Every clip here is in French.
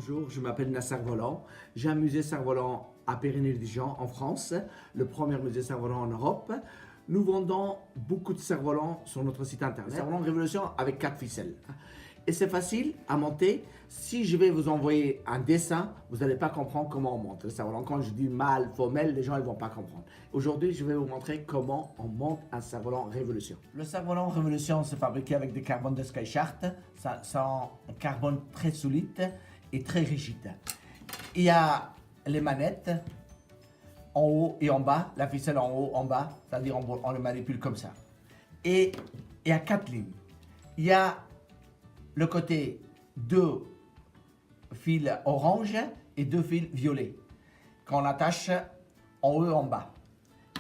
Bonjour, je m'appelle Nasser Volant. J'ai un musée cerf-volant à Périnne-et-Dijon en France, le premier musée cerf-volant en Europe. Nous vendons beaucoup de cerfs-volants sur notre site internet. Cerf-volant Révolution avec 4 ficelles. Et c'est facile à monter. Si je vais vous envoyer un dessin, vous n'allez pas comprendre comment on monte le cerf-volant. Quand je dis mâle, femelle, les gens ne vont pas comprendre. Aujourd'hui, je vais vous montrer comment on monte un cerf-volant Révolution. Le cerf-volant Révolution, c'est fabriqué avec des carbones de SkyChart. C'est un carbone très solide et très rigide. Il y a les manettes en haut et en bas, la ficelle en haut, en bas, c'est-à-dire on le manipule comme ça. Et il y a 4 lignes. Il y a le côté 2 fils orange et 2 fils violets qu'on attache en haut et en bas.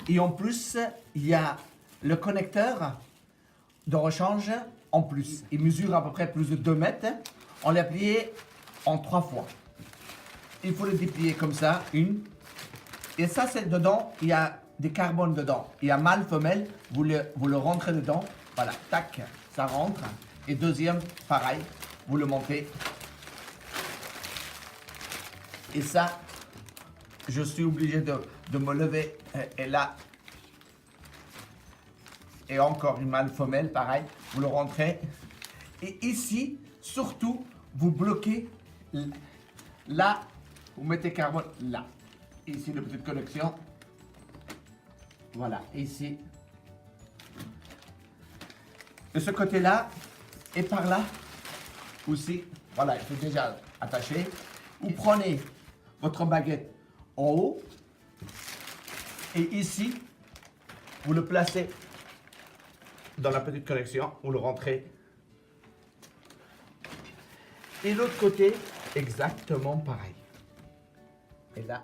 Et en plus, il y a le connecteur de rechange en plus. Il mesure à peu près plus de 2 mètres. On l'a plié en 3 fois. Il faut le déplier comme ça, une. Et ça, c'est dedans, il y a des carbones dedans. Il y a mâle, femelle, vous le rentrez dedans. Voilà, tac, ça rentre. Et deuxième, pareil, vous le montez. Et ça, je suis obligé de me lever. Et là, et encore une mâle, femelle, pareil, vous le rentrez. Et ici, surtout, vous bloquez là, vous mettez carbone là. Ici, la petite connexion. Voilà, ici. De ce côté-là, et par là aussi. Voilà, il faut déjà attacher. Vous prenez votre baguette en haut. Et ici, vous le placez dans la petite connexion. Vous le rentrez. Et l'autre côté, exactement pareil. Et là.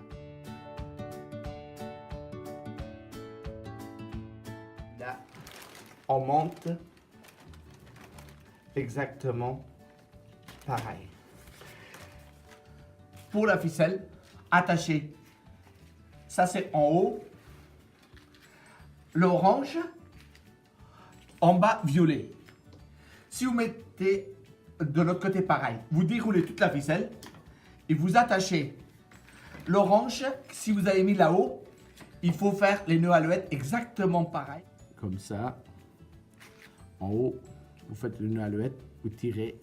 Là, on monte exactement pareil. Pour la ficelle, attachez. Ça, c'est en haut. L'orange, en bas, violet. Si vous mettez de l'autre côté pareil, vous déroulez toute la ficelle et vous attachez l'orange. Si vous avez mis là-haut, il faut faire les nœuds alouettes exactement pareil. Comme ça, en haut, vous faites le nœud alouette, vous tirez,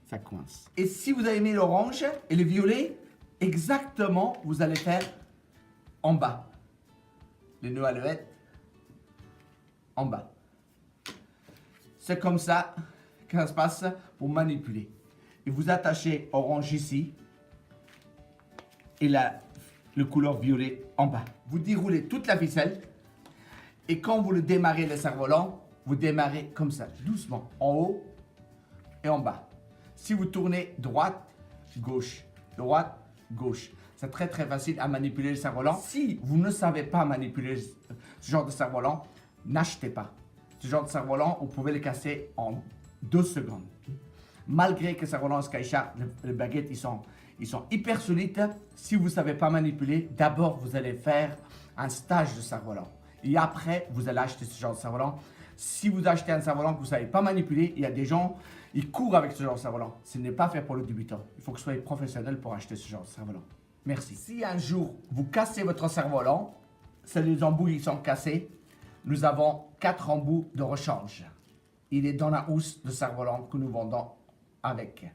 ça coince. Et si vous avez mis l'orange et le violet, exactement, vous allez faire en bas. Les nœuds alouettes, en bas. C'est comme ça que ça se passe pour manipuler. Et vous attachez orange ici et le couleur violet en bas. Vous déroulez toute la ficelle et quand vous le démarrez le cerf-volant, vous démarrez comme ça, doucement, en haut et en bas. Si vous tournez droite, gauche, c'est très très facile à manipuler le cerf-volant. Si vous ne savez pas manipuler ce genre de cerf-volant, n'achetez pas. Ce genre de cerf-volant, vous pouvez le casser en 2 secondes. Malgré que le cerf-volant SkyChart, les baguettes, ils sont hyper solides. Si vous ne savez pas manipuler, d'abord vous allez faire un stage de cerf-volant. Et après, vous allez acheter ce genre de cerf-volant. Si vous achetez un cerf-volant que vous ne savez pas manipuler, il y a des gens, ils courent avec ce genre de cerf-volant. Ce n'est pas fait pour le débutant. Il faut que vous soyez professionnel pour acheter ce genre de cerf-volant. Merci. Si un jour, vous cassez votre cerf-volant, c'est les embouts qui sont cassés, nous avons 4 embouts de rechange. Il est dans la housse de cerf-volant que nous vendons avec.